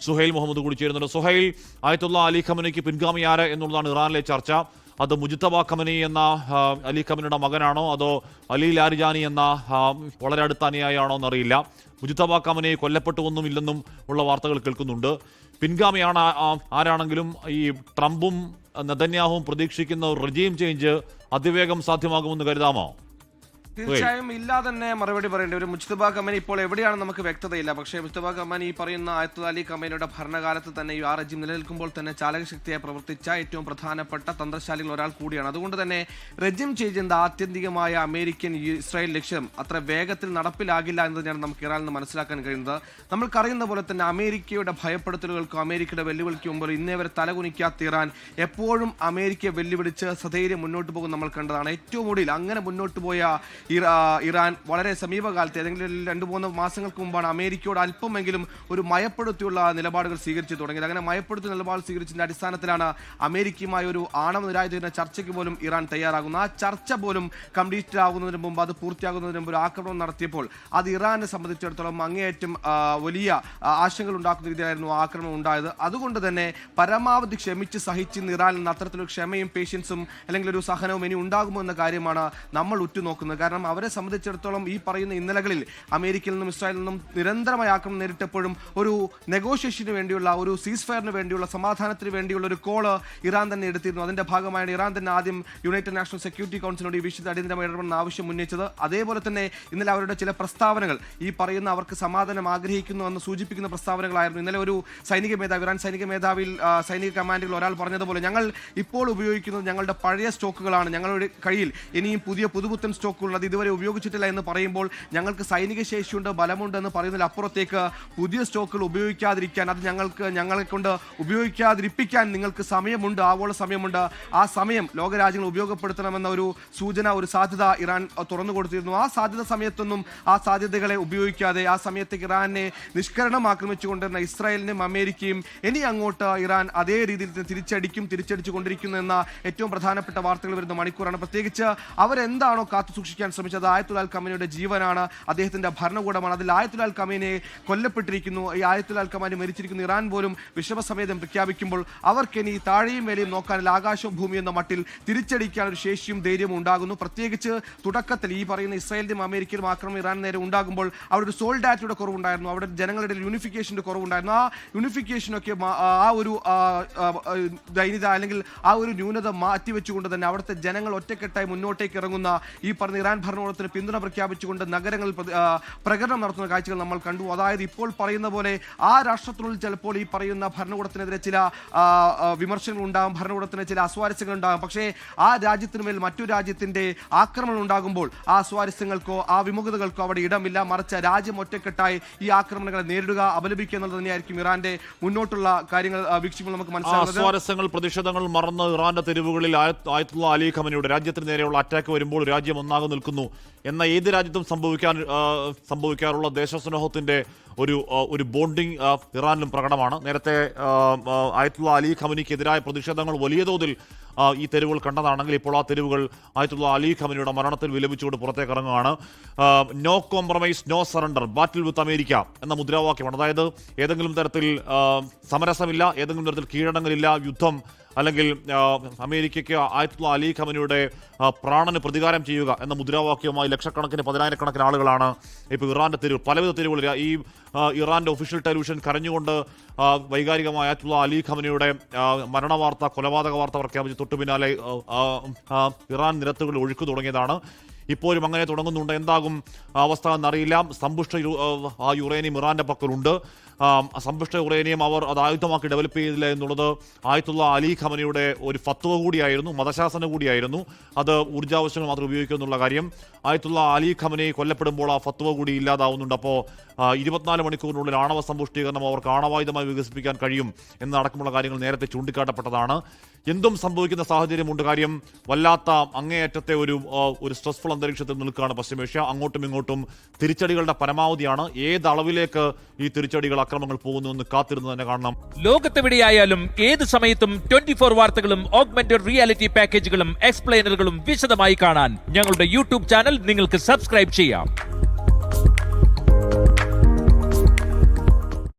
സുഹൈൽ മുഹമ്മദ് കൂടി ചേരുന്നുണ്ട്. സുഹൈൽ, ആയത്തുള്ള അലി ഖമനയ്ക്ക് പിൻഗാമി ആര് എന്നുള്ളതാണ് ഇറാനിലെ ചർച്ച. അത് മുജ്തബ ഖമനി എന്ന അലി ഖമനിയുടെ മകനാണോ അതോ അലി ലാരിജാനി എന്ന വളരെ അടുത്ത അനുയായിയാണോ എന്നറിയില്ല. മുജ്തബ ഖമനി കൊല്ലപ്പെട്ടുവെന്നുമില്ലെന്നും ഉള്ള വാർത്തകൾ കേൾക്കുന്നുണ്ട്. പിൻഗാമിയാണ് ആരാണെങ്കിലും ഈ ട്രംപും നെതന്യാഹുവും പ്രതീക്ഷിക്കുന്ന റെജീം ചേഞ്ച് അതിവേഗം സാധ്യമാകുമെന്ന് കരുതാമോ? തീർച്ചയായും ഇല്ല തന്നെ മറുപടി പറയേണ്ടി ഒരു മുജ്തബ ഖമനി ഇപ്പോൾ എവിടെയാണെന്ന് നമുക്ക് വ്യക്തതയില്ല. പക്ഷേ മുജ്തബ ഖമനി ഈ പറയുന്ന ആയത്തുള്ള അലി ഖമനിയുടെ ഭരണകാലത്ത് തന്നെ ഈ റെജീം നിലനിൽക്കുമ്പോൾ തന്നെ ചാലകശക്തിയായി പ്രവർത്തിച്ച ഏറ്റവും പ്രധാനപ്പെട്ട തന്ത്രശാലികൾ ഒരാൾ കൂടിയാണ്. അതുകൊണ്ട് തന്നെ റെജീം ചേഞ്ചിന്റെ ആത്യന്തികമായ അമേരിക്കൻ ഇസ്രായേൽ ലക്ഷ്യം അത്ര വേഗത്തിൽ നടപ്പിലാകില്ല എന്ന് തന്നെയാണ് നമുക്ക് ഇറാനിൽ നിന്ന് മനസ്സിലാക്കാൻ കഴിയുന്നത്. നമ്മൾക്കറിയുന്ന പോലെ തന്നെ അമേരിക്കയുടെ ഭയപ്പെടുത്തലുകൾക്കും അമേരിക്കയുടെ വെല്ലുവിളിക്കും മുമ്പ് ഇന്നേ വരെ തലകുനിക്കാത്ത ഇറാൻ എപ്പോഴും അമേരിക്കയെ വെല്ലുവിളിച്ച് സധൈര്യം മുന്നോട്ട് പോകും നമ്മൾ കണ്ടതാണ്. ഏറ്റവും ഒടുവിൽ അങ്ങനെ മുന്നോട്ട് പോയ ഇറാൻ വളരെ സമീപകാലത്ത് ഏതെങ്കിലും 2-3 മാസങ്ങൾക്ക് മുമ്പാണ് അമേരിക്കയോട് അല്പമെങ്കിലും ഒരു മയപ്പെടുത്തിയുള്ള നിലപാടുകൾ സ്വീകരിച്ചു തുടങ്ങിയത്. അങ്ങനെ മയപ്പെടുത്തിയ നിലപാട് സ്വീകരിച്ചതിന്റെ അടിസ്ഥാനത്തിലാണ് അമേരിക്കയുമായി ഒരു ആണവ നിരായുധ ചർച്ചയ്ക്ക് പോലും ഇറാൻ തയ്യാറാകുന്നത്. ആ ചർച്ച പോലും കംപ്ലീറ്റ് ആകുന്നതിന് മുമ്പ്, അത് പൂർത്തിയാകുന്നതിന് മുമ്പ് ഒരു ആക്രമണം നടത്തിയപ്പോൾ അത് ഇറാനെ സംബന്ധിച്ചിടത്തോളം അങ്ങേയറ്റം വലിയ ആശങ്കകൾ ഉണ്ടാക്കുന്ന രീതിയിലായിരുന്നു ആക്രമണം ഉണ്ടായത്. അതുകൊണ്ട് തന്നെ പരമാവധി ക്ഷമിച്ച് സഹിച്ച് ഇറാനിൽ നിന്ന് അത്തരത്തിലൊരു ക്ഷമയും പേഷ്യൻസും അല്ലെങ്കിൽ ഒരു സഹനവും ഇനി ഉണ്ടാകുമോ എന്ന കാര്യമാണ് നമ്മൾ ഉറ്റുനോക്കുന്നത്. കാരണം അവരെ സംബന്ധിച്ചിടത്തോളം ഈ പറയുന്ന ഇന്നലകളിൽ അമേരിക്കയിൽ നിന്നും ഇസ്രായേലിൽ നിന്നും നിരന്തരമായ ആക്രമണം നേരിട്ടപ്പോഴും ഒരു നെഗോഷിയേഷന് വേണ്ടിയുള്ള, ഒരു സീസ് ഫയറിന് വേണ്ടിയുള്ള, സമാധാനത്തിന് വേണ്ടിയുള്ള ഒരു കോള് ഇറാൻ തന്നെ എടുത്തിരുന്നു. അതിന്റെ ഭാഗമായാണ് ഇറാൻ തന്നെ ആദ്യം യുണൈറ്റഡ് നാഷണൽ സെക്യൂരിറ്റി കൗൺസിലിനോട് ഈ വിഷയത്തിൽ അടിയന്തരമായി ഇടപെടുന്ന ആവശ്യം ഉന്നയിച്ചത്. അതേപോലെ തന്നെ ഇന്നലെ അവരുടെ ചില പ്രസ്താവനകൾ ഈ പറയുന്ന അവർക്ക് സമാധാനം ആഗ്രഹിക്കുന്നു എന്ന് സൂചിപ്പിക്കുന്ന പ്രസ്താവനകളായിരുന്നു. ഇന്നലെ ഒരു സൈനിക മേധാവി, ഇറാൻ സൈനിക മേധാവിയിൽ സൈനിക കമാൻഡുകൾ ഒരാൾ പറഞ്ഞതുപോലെ ഞങ്ങൾ ഇപ്പോൾ ഉപയോഗിക്കുന്നത് ഞങ്ങളുടെ പഴയ സ്റ്റോക്കുകളാണ്, ഞങ്ങളുടെ കയ്യിൽ ഇനിയും പുതുപുത്തൻ സ്റ്റോക്കുള്ളത് ഇതുവരെ ഉപയോഗിച്ചിട്ടില്ല എന്ന് പറയുമ്പോൾ ഞങ്ങൾക്ക് സൈനിക ശേഷിയുണ്ട്, ബലമുണ്ട് എന്ന് പറയുന്നതിലപ്പുറത്തേക്ക് പുതിയ സ്റ്റോക്കുകൾ ഉപയോഗിക്കാതിരിക്കാൻ, അത് ഞങ്ങളെ കൊണ്ട് ഉപയോഗിക്കാതിരിപ്പിക്കാൻ നിങ്ങൾക്ക് സമയമുണ്ട്, ആവോള സമയമുണ്ട്. ആ സമയം ലോകരാജ്യങ്ങൾ ഉപയോഗപ്പെടുത്തണമെന്ന ഒരു സൂചന, ഒരു സാധ്യത ഇറാൻ തുറന്നു കൊടുത്തിരുന്നു. ആ സാധ്യത സമയത്തൊന്നും ആ സാധ്യതകളെ ഉപയോഗിക്കാതെ ആ സമയത്തേക്ക് ഇറാനെ നിഷ്കരണം ആക്രമിച്ചുകൊണ്ടിരുന്ന ഇസ്രായേലിനും അമേരിക്കയും ഇനി അങ്ങോട്ട് ഇറാൻ അതേ രീതിയിൽ തിരിച്ചടിച്ചു കൊണ്ടിരിക്കുന്നു എന്ന ഏറ്റവും പ്രധാനപ്പെട്ട വാർത്തകൾ വരുന്ന മണിക്കൂറാണ്. പ്രത്യേകിച്ച് അവരെന്താണോ കാത്തു സൂക്ഷിക്കാൻ ശ്രമിച്ചത്, ആയത്തുൽ ഖമനിയുടെ ജീവനാണ്, അദ്ദേഹത്തിന്റെ ഭരണകൂടമാണ്. അതിൽ ആയത്തുൽ ഖമനി കൊല്ലപ്പെട്ടിരിക്കുന്നു, ഈ ആയത്തുൽ ഖമനി മരിച്ചിരിക്കുന്നു. ഇറാൻ പോലും വിഷമസമേതം പ്രഖ്യാപിക്കുമ്പോൾ അവർക്കിനി താഴെയും മേലെയും നോക്കാനില്ല, ആകാശവും ഭൂമി എന്ന മട്ടിൽ തിരിച്ചടിക്കാൻ ഒരു ശേഷിയും ധൈര്യവും ഉണ്ടാകുന്നു. പ്രത്യേകിച്ച് തുടക്കത്തിൽ ഈ പറയുന്ന ഇസ്രായേലിലും അമേരിക്കയിലും ആക്രമണം ഇറാൻ നേരെ ഉണ്ടാകുമ്പോൾ അവിടെ ഒരു സോൾഡാറ്റിയുടെ കുറവുണ്ടായിരുന്നു, അവിടെ ജനങ്ങളുടെ യൂണിഫിക്കേഷന്റെ കുറവുണ്ടായിരുന്നു. ആ യൂണിഫിക്കേഷനൊക്കെ ആ ഒരു ദൈന്യത അല്ലെങ്കിൽ ആ ഒരു ന്യൂനത മാറ്റിവെച്ചുകൊണ്ട് തന്നെ അവിടുത്തെ ജനങ്ങൾ ഒറ്റക്കെട്ടായി മുന്നോട്ടേക്ക് ഇറങ്ങുന്ന ഈ പറഞ്ഞ ഇറാൻ ഭരണകൂടത്തിന് പിന്തുണ പ്രഖ്യാപിച്ചുകൊണ്ട് നഗരങ്ങളിൽ പ്രകടനം നടത്തുന്ന കാഴ്ചകൾ നമ്മൾ കണ്ടു. അതായത് ഇപ്പോൾ പറയുന്ന പോലെ ആ രാഷ്ട്രത്തിനുള്ളിൽ ചിലപ്പോൾ ഈ പറയുന്ന ഭരണകൂടത്തിനെതിരെ ചില വിമർശനങ്ങൾ ഉണ്ടാകും, ഭരണകൂടത്തിന് ചില അസ്വാരസ്യങ്ങൾ ഉണ്ടാകും. പക്ഷേ ആ രാജ്യത്തിന് മേൽ മറ്റൊരു രാജ്യത്തിന്റെ ആക്രമണം ഉണ്ടാകുമ്പോൾ ആ അസ്വാരസ്യങ്ങൾക്കോ ആ വിമുഖതകൾക്കോ അവിടെ ഇടമില്ല. മറിച്ച് രാജ്യം ഒറ്റക്കെട്ടായി ഈ ആക്രമണങ്ങളെ നേരിടുക, അപലപിക്കുക എന്നുള്ളത് തന്നെയായിരിക്കും ഇറാന്റെ മുന്നോട്ടുള്ള കാര്യങ്ങൾ വീക്ഷിക്കുമ്പോൾ നമുക്ക് മനസ്സിലാകുന്നത്. അസ്വാരസ്യങ്ങൾ, പ്രതിഷേധങ്ങൾ മറന്ന് ഇറാന്റെ തെരുവുകളിൽ ആയത്തുള്ള അലി ഖമനിയുടെ രാജ്യത്തിന് നേരെയുള്ള അറ്റാക്ക് വരുമ്പോൾ രാജ്യം ഒന്നാകെ നിൽക്കുന്നു എന്ന ഏത് രാജ്യത്തും സംഭവിക്കാറുള്ള ദേശസ്നേഹത്തിന്റെ ഒരു ബോണ്ടിങ് ഇറാനിലും പ്രകടമാണ്. നേരത്തെ ആയത്തുള്ള അലി ഖമനിക്കെതിരായ പ്രതിഷേധങ്ങൾ വലിയ തോതിൽ ഈ തെരുവുകൾ കണ്ടതാണെങ്കിൽ ഇപ്പോൾ ആ തെരുവുകൾ ആയത്തുള്ള അലി ഖമനിയുടെ മരണത്തിൽ വിലപിച്ചുകൊണ്ട് പുറത്തേക്ക് ഇറങ്ങുകയാണ്. നോ കോംപ്രമൈസ്, നോ സറണ്ടർ, ബാറ്റിൽ വിത്ത് അമേരിക്ക എന്ന മുദ്രാവാക്യമാണ്. അതായത് ഏതെങ്കിലും തരത്തിൽ സമരസമില്ല, ഏതെങ്കിലും തരത്തിൽ കീഴടങ്ങലില്ല, യുദ്ധം അല്ലെങ്കിൽ അമേരിക്കയ്ക്ക് ആയത്തുള്ള അലി ഖമനിയുടെ പ്രാണന് പ്രതികാരം ചെയ്യുക എന്ന മുദ്രാവാക്യവുമായി ലക്ഷക്കണക്കിന് 10,000-കണക്കിന് ആളുകളാണ് ഇപ്പോൾ ഇറാന്റെ തെരുവ്, പലവിധ തെരുവുകൾ. ഈ ഇറാന്റെ ഒഫീഷ്യൽ ടെലിവിഷൻ കരഞ്ഞുകൊണ്ട് വൈകാരികമായ ആയത്തുള്ള അലി ഖമനിയുടെ മരണവാർത്ത, കൊലപാതക വാർത്ത പ്രഖ്യാപിച്ച് തൊട്ടു പിന്നാലെ ഇറാൻ നിരത്തുകളിൽ ഒഴുക്കു തുടങ്ങിയതാണ്. ഇപ്പോഴും അങ്ങനെ തുടങ്ങുന്നുണ്ട്. എന്താകും അവസ്ഥ എന്നറിയില്ല. സമ്പുഷ്ട യുറേനിയം ഇറാന്റെ പക്കലുണ്ട്. സമ്പുഷ്ട യുറേനിയം അവർ അത് ആയുധമാക്കി ഡെവലപ്പ് ചെയ്തില്ല എന്നുള്ളത് ആയത്തുള്ള അലി ഖമനിയുടെ ഒരു ഫത്വ കൂടിയായിരുന്നു, മതശാസന കൂടിയായിരുന്നു. അത് ഊർജ്ജാവശ്യങ്ങൾ മാത്രം ഉപയോഗിക്കുക എന്നുള്ള കാര്യം. ആയത്തുള്ള അലി ഖമനി കൊല്ലപ്പെടുമ്പോൾ ആ ഫത്വ കൂടി ഇല്ലാതാവുന്നുണ്ട്. അപ്പോൾ 24 മണിക്കൂറിനുള്ളിൽ ആണവ സമ്പുഷ്ടീകരണം അവർക്ക് ആണവായുധമായി വികസിപ്പിക്കാൻ കഴിയും എന്നടക്കമുള്ള കാര്യങ്ങൾ നേരത്തെ ചൂണ്ടിക്കാട്ടപ്പെട്ടതാണ്. എന്തും സംഭവിക്കുന്ന സാഹചര്യമുണ്ട്. കാര്യം വല്ലാത്ത അങ്ങേയറ്റത്തെ ഒരു സ്ട്രെസ്ഫുൾ അന്തരീക്ഷത്തിൽ നിൽക്കുകയാണ് പശ്ചിമേഷ്യ. അങ്ങോട്ടും ഇങ്ങോട്ടും തിരിച്ചടികളുടെ പരമാവധിയാണ്. ഏത് അളവിലേക്ക് ഈ തിരിച്ചടികൾ, അക്രമങ്ങൾ പോകുന്നു എന്ന് കാത്തിരുന്ന് തന്നെ കാണണം. ലോകത്തെവിടെയായാലും ഏത് സമയത്തും 24 വാർത്തകളും ഓഗ്മെന്റഡ് റിയാലിറ്റി പാക്കേജുകളും എക്സ്പ്ലെയിനറുകളും വിശദമായി കാണാൻ ഞങ്ങളുടെ യൂട്യൂബ് ചാനൽ നിങ്ങൾക്ക് സബ്സ്ക്രൈബ് ചെയ്യാം.